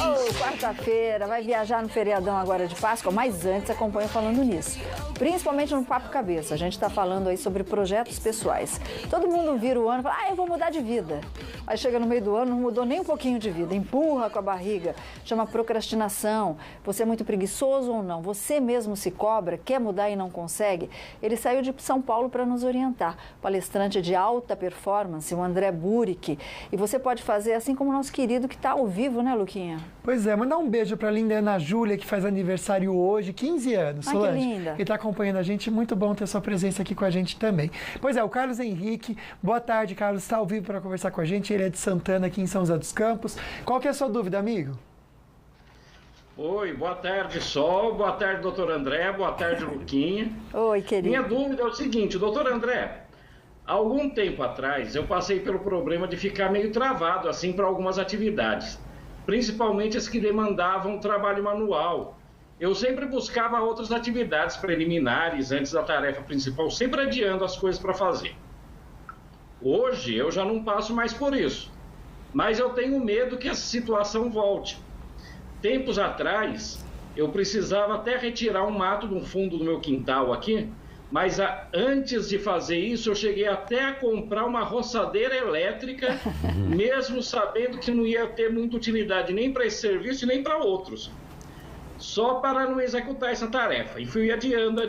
Oh, quarta-feira, vai viajar no feriadão agora de Páscoa, mas antes acompanha falando nisso. Principalmente no Papo Cabeça, a gente está falando aí sobre projetos pessoais. Todo mundo vira o ano e fala, eu vou mudar de vida. Aí chega no meio do ano, não mudou nem um pouquinho de vida, empurra com a barriga, chama procrastinação. Você é muito preguiçoso ou não? Você mesmo se cobra, quer mudar e não consegue? Ele saiu de São Paulo para nos orientar. Palestrante de alta performance, o André Burick. E você pode fazer assim como o nosso querido que está ao vivo, né, Luquinha? Pois é, mandar um beijo para a linda Ana Júlia, que faz aniversário hoje, 15 anos. Solange, que linda. E está acompanhando a gente, muito bom ter sua presença aqui com a gente também. Pois é, o Carlos Henrique, boa tarde, Carlos, está ao vivo para conversar com a gente, ele é de Santana, aqui em São José dos Campos. Qual que é a sua dúvida, amigo? Oi, boa tarde, Sol, boa tarde, doutor André, boa tarde, Luquinha. Oi, querido. Minha dúvida é o seguinte, doutor André, há algum tempo atrás eu passei pelo problema de ficar meio travado, assim, para algumas atividades, principalmente as que demandavam trabalho manual. Eu sempre buscava outras atividades preliminares antes da tarefa principal, sempre adiando as coisas para fazer. Hoje eu já não passo mais por isso, mas eu tenho medo que essa situação volte. Tempos atrás, eu precisava até retirar um mato do fundo do meu quintal aqui, mas antes de fazer isso, eu cheguei até a comprar uma roçadeira elétrica, mesmo sabendo que não ia ter muita utilidade nem para esse serviço e nem para outros, só para não executar essa tarefa. E fui adiando.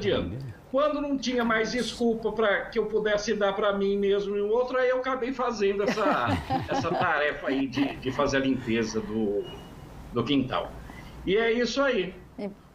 Quando não tinha mais desculpa para que eu pudesse dar para mim mesmo e o outro, aí eu acabei fazendo essa tarefa aí de fazer a limpeza do quintal. E é isso aí.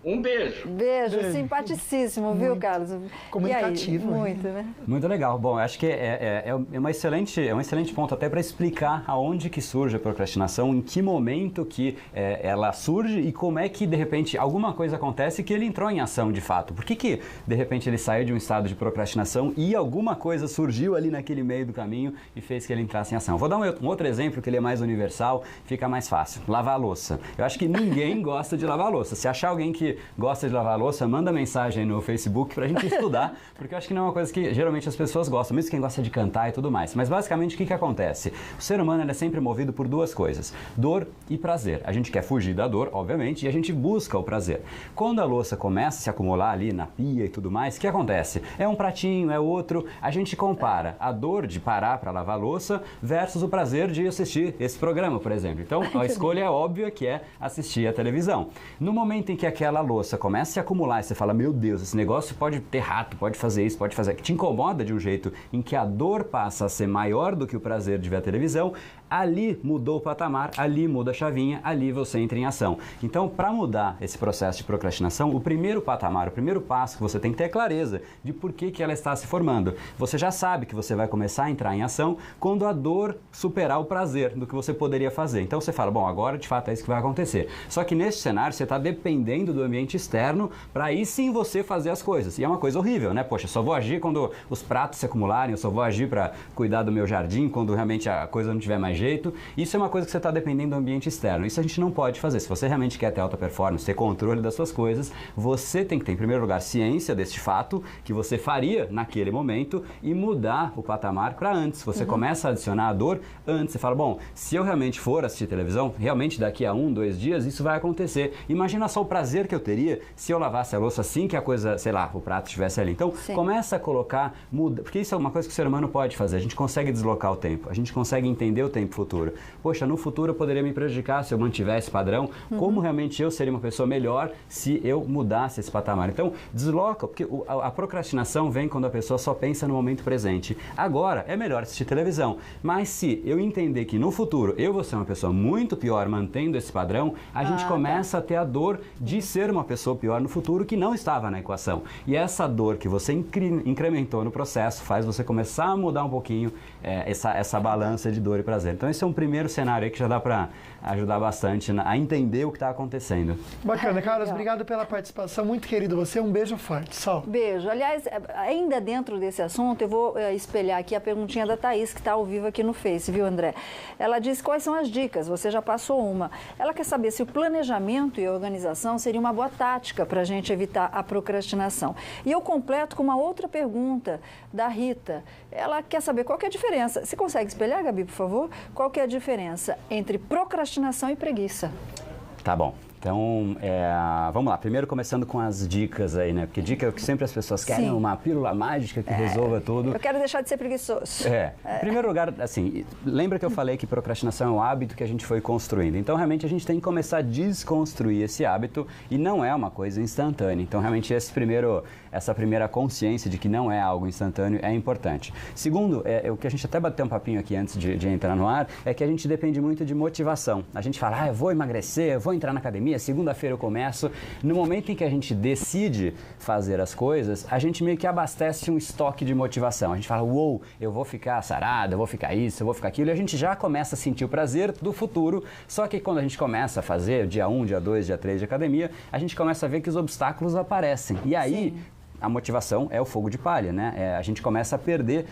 Um beijo. Beijo, simpaticíssimo, viu, Carlos? Comunicativo. E aí? Muito, né? Muito legal. Bom, acho que é um excelente ponto até para explicar aonde que surge a procrastinação, em que momento que ela surge e como é que, de repente, alguma coisa acontece que ele entrou em ação de fato. Por que, de repente, ele saiu de um estado de procrastinação e alguma coisa surgiu ali naquele meio do caminho e fez que ele entrasse em ação? Vou dar um outro exemplo que ele é mais universal, fica mais fácil. Lavar a louça. Eu acho que ninguém gosta de lavar a louça. Se achar alguém que gosta de lavar a louça, manda mensagem no Facebook pra gente estudar, porque eu acho que não é uma coisa que geralmente as pessoas gostam, mesmo quem gosta de cantar e tudo mais. Mas basicamente o que acontece? O ser humano ele é sempre movido por duas coisas, dor e prazer. A gente quer fugir da dor, obviamente, e a gente busca o prazer. Quando a louça começa a se acumular ali na pia e tudo mais, o que acontece? É um pratinho, é outro, a gente compara a dor de parar para lavar a louça versus o prazer de assistir esse programa, por exemplo. Então, a escolha é óbvia, que é assistir a televisão. No momento em que aquela louça começa a se acumular e você fala, meu Deus, esse negócio pode ter rato, pode fazer isso, pode fazer, que te incomoda de um jeito em que a dor passa a ser maior do que o prazer de ver a televisão, ali mudou o patamar, ali muda a chavinha, ali você entra em ação. Então, para mudar esse processo de procrastinação, o primeiro patamar, o primeiro passo que você tem que ter clareza de por que ela está se formando. Você já sabe que você vai começar a entrar em ação quando a dor superar o prazer do que você poderia fazer. Então você fala, bom, agora de fato é isso que vai acontecer. Só que nesse cenário você está dependendo do ambiente externo para aí sim você fazer as coisas. E é uma coisa horrível, né? Poxa, eu só vou agir quando os pratos se acumularem, eu só vou agir para cuidar do meu jardim quando realmente a coisa não tiver mais jeito. Isso é uma coisa que você está dependendo do ambiente externo. Isso a gente não pode fazer. Se você realmente quer ter alta performance, ter controle das suas coisas, você tem que ter, em primeiro lugar, ciência deste fato que você faria naquele momento e mudar o patamar para antes. Você começa a adicionar a dor antes. Você fala, bom, se eu realmente for assistir televisão, realmente daqui a 1, 2 dias isso vai acontecer. Imagina só o prazer que eu teria se eu lavasse a louça assim que a coisa, sei lá, o prato estivesse ali. Então, começa a colocar, muda, porque isso é uma coisa que o ser humano pode fazer. A gente consegue deslocar o tempo, a gente consegue entender o tempo futuro. Poxa, no futuro eu poderia me prejudicar se eu mantiver esse padrão. Como realmente eu seria uma pessoa melhor se eu mudasse esse patamar? Então, desloca, porque a procrastinação vem quando a pessoa só pensa no momento presente. Agora, é melhor assistir televisão. Mas se eu entender que no futuro eu vou ser uma pessoa muito pior mantendo esse padrão, a gente começa a ter a dor de ser uma pessoa pior no futuro que não estava na equação. E essa dor que você incrementou no processo faz você começar a mudar um pouquinho essa balança de dor e prazer. Então esse é um primeiro cenário aí que já dá para ajudar bastante a entender o que está acontecendo. Bacana, Carlos, obrigado pela participação, muito querido você, um beijo forte. Sol. Beijo. Aliás, ainda dentro desse assunto, eu vou espelhar aqui a perguntinha da Thaís, que está ao vivo aqui no Face, viu, André? Ela disse quais são as dicas, você já passou uma. Ela quer saber se o planejamento e a organização seria uma boa boa tática para a gente evitar a procrastinação. E eu completo com uma outra pergunta da Rita. Ela quer saber qual que é a diferença. Você consegue espelhar, Gabi, por favor? Qual que é a diferença entre procrastinação e preguiça? Tá bom. Então, vamos lá. Primeiro começando com as dicas aí, né? Porque dica é o que sempre as pessoas querem, Sim. uma pílula mágica que resolva tudo. Eu quero deixar de ser preguiçoso. Em primeiro lugar, assim, lembra que eu falei que procrastinação é um hábito que a gente foi construindo. Então, realmente, a gente tem que começar a desconstruir esse hábito e não é uma coisa instantânea. Então, realmente, essa primeira consciência de que não é algo instantâneo é importante. Segundo, o que a gente até bateu um papinho aqui antes de entrar no ar, é que a gente depende muito de motivação. A gente fala, eu vou emagrecer, eu vou entrar na academia, segunda-feira eu começo. No momento em que a gente decide fazer as coisas, a gente meio que abastece um estoque de motivação. A gente fala, uou, eu vou ficar sarada, eu vou ficar isso, eu vou ficar aquilo, e a gente já começa a sentir o prazer do futuro. Só que quando a gente começa a fazer dia 1, dia 2, dia 3 de academia, a gente começa a ver que os obstáculos aparecem. E aí, a motivação é o fogo de palha, né? A gente começa a perder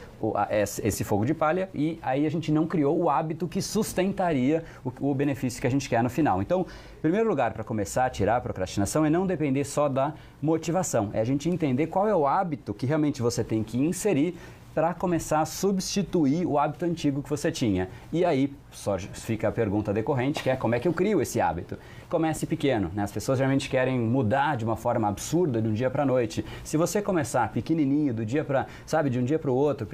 esse fogo de palha e aí a gente não criou o hábito que sustentaria o benefício que a gente quer no final. Então, em primeiro lugar, para começar a tirar a procrastinação é não depender só da motivação. É a gente entender qual é o hábito que realmente você tem que inserir para começar a substituir o hábito antigo que você tinha. E aí só fica a pergunta decorrente, que é como é que eu crio esse hábito? Comece pequeno, né? As pessoas geralmente querem mudar de uma forma absurda de um dia para a noite. Se você começar pequenininho, de um dia para o outro,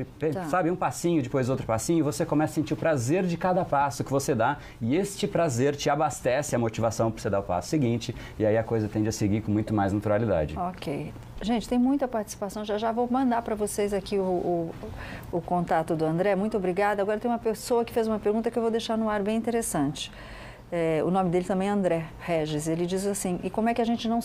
sabe, um passinho, depois outro passinho, você começa a sentir o prazer de cada passo que você dá e este prazer te abastece a motivação para você dar o passo seguinte e aí a coisa tende a seguir com muito mais naturalidade. Ok. Gente, tem muita participação, já vou mandar para vocês aqui o contato do André, muito obrigada. Agora tem uma pessoa que fez uma pergunta que eu vou deixar no ar bem interessante. O nome dele também é André Regis. Ele diz assim, e como é que a gente não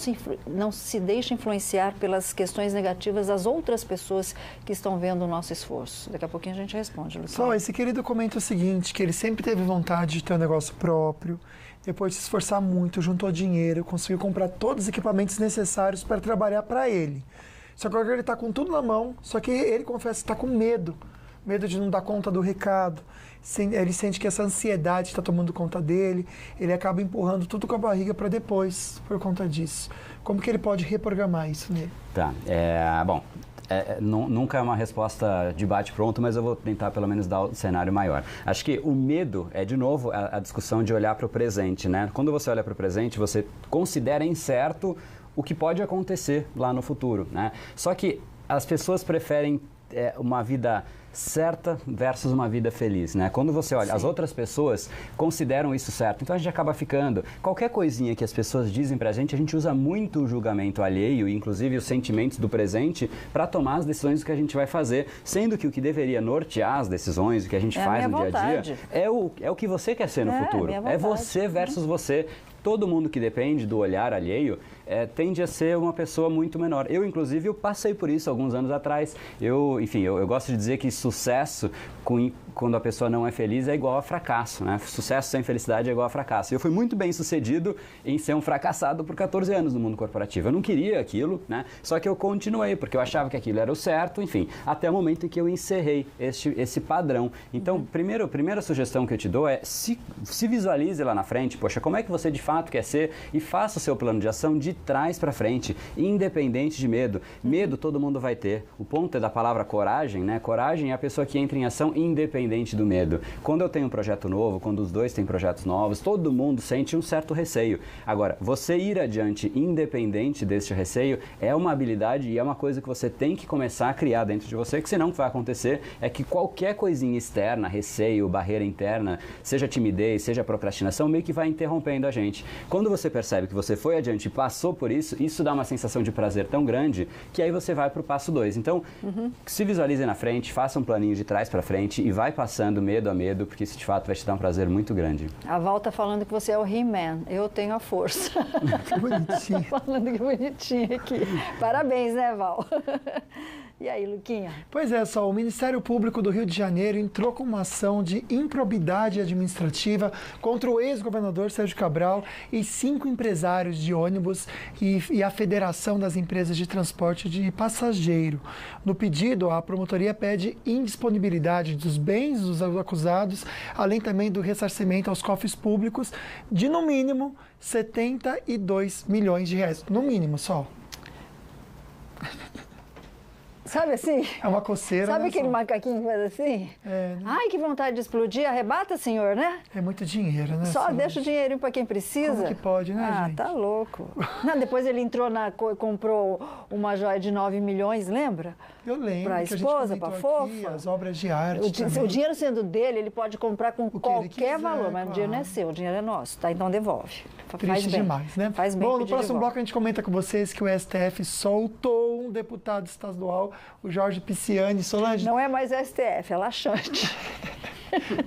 se deixa influenciar pelas questões negativas das outras pessoas que estão vendo o nosso esforço? Daqui a pouquinho a gente responde, Luciano. Só, esse querido comenta o seguinte, que ele sempre teve vontade de ter um negócio próprio, depois de se esforçar muito, juntou dinheiro, conseguiu comprar todos os equipamentos necessários para trabalhar para ele. Só que agora ele está com tudo na mão, só que ele confessa que está com medo de não dar conta do recado. Ele sente que essa ansiedade está tomando conta dele, ele acaba empurrando tudo com a barriga para depois, por conta disso. Como que ele pode reprogramar isso nele? Tá, bom, nunca é uma resposta de bate-pronto, mas eu vou tentar pelo menos dar o cenário maior. Acho que o medo é, de novo, a discussão de olhar para o presente, né? Quando você olha para o presente, você considera incerto o que pode acontecer lá no futuro, né? Só que as pessoas preferem uma vida certa versus uma vida feliz, né? Quando você olha, as outras pessoas consideram isso certo, então a gente acaba ficando... Qualquer coisinha que as pessoas dizem pra gente, a gente usa muito o julgamento alheio, inclusive os sentimentos do presente, para tomar as decisões que a gente vai fazer, sendo que o que deveria nortear as decisões, o que a gente faz no dia a dia, é o que você quer ser no futuro. É você versus você. Todo mundo que depende do olhar alheio tende a ser uma pessoa muito menor. Eu, inclusive, eu passei por isso alguns anos atrás. Eu gosto de dizer que sucesso, quando a pessoa não é feliz, é igual a fracasso, né? Sucesso sem felicidade é igual a fracasso. Eu fui muito bem sucedido em ser um fracassado por 14 anos no mundo corporativo. Eu não queria aquilo, né? Só que eu continuei, porque eu achava que aquilo era o certo, enfim, até o momento em que eu encerrei esse padrão. Então, primeira sugestão que eu te dou é se visualize lá na frente, poxa, como é que você de fato quer ser e faça o seu plano de ação de trás para frente, independente de medo. Medo todo mundo vai ter. O ponto é da palavra coragem, né? Coragem é a pessoa que entra em ação independente do medo. Quando eu tenho um projeto novo, quando os dois têm projetos novos, todo mundo sente um certo receio. Agora, você ir adiante independente deste receio é uma habilidade e é uma coisa que você tem que começar a criar dentro de você, que senão o que vai acontecer é que qualquer coisinha externa, receio, barreira interna, seja timidez, seja procrastinação, meio que vai interrompendo a gente. Quando você percebe que você foi adiante e passou por isso dá uma sensação de prazer tão grande que aí você vai para o passo 2. Então, se visualize na frente, faça um planinho de trás para frente e vai passando medo a medo, porque isso de fato vai te dar um prazer muito grande. A Val tá falando que você é o He-Man, eu tenho a força. Que bonitinho. Tá falando que bonitinho aqui. Parabéns, né, Val? E aí, Luquinha? Pois é, o Ministério Público do Rio de Janeiro entrou com uma ação de improbidade administrativa contra o ex-governador Sérgio Cabral e 5 empresários de ônibus e a Federação das Empresas de Transporte de Passageiro. No pedido, a promotoria pede indisponibilidade dos bens dos acusados, além também do ressarcimento aos cofres públicos de, no mínimo, 72 milhões de reais. No mínimo, só. Sabe assim? É uma coceira. Sabe né, aquele só? macaquinho que faz assim? É, né? Ai, que vontade de explodir. Arrebata, senhor, né? É muito dinheiro, né? Só Solange? deixa o dinheirinho para quem precisa. Como que pode, né, Ah, gente? tá louco. Não, depois ele entrou comprou uma joia de 9 milhões, lembra? Eu lembro. Pra que a gente esposa, comentou pra aqui, fofa. as obras de arte também. O dinheiro sendo dele, ele pode comprar com que ele qualquer quiser, valor, mas claro. o dinheiro não é seu, o dinheiro é nosso, tá? Então devolve. Faz Triste bem. demais, né? Faz bem Bom, no pedir de próximo volta. bloco a gente comenta com vocês que o STF soltou um deputado estadual, o Jorge Pisciani. Solange, Não é mais STF, é laxante.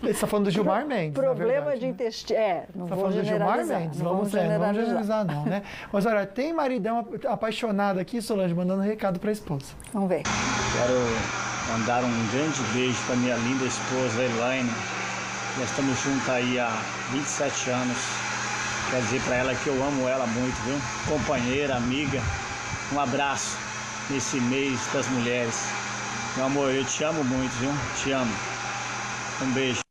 você está falando do Gilmar Mendes, na Problema verdade, de né? intestino. É, não Tá vou falando do Gilmar generalizar. Mendes, não vamos generalizar não, né? Mas olha, tem maridão apaixonado aqui, Solange, mandando recado para a esposa. Vamos ver. Quero mandar um grande beijo para minha linda esposa, Elaine. Nós estamos juntos aí há 27 anos. Quero dizer para ela que eu amo ela muito, viu? Companheira, amiga. Um abraço nesse mês das mulheres. Meu amor, eu te amo muito, viu? Te amo. Um beijo.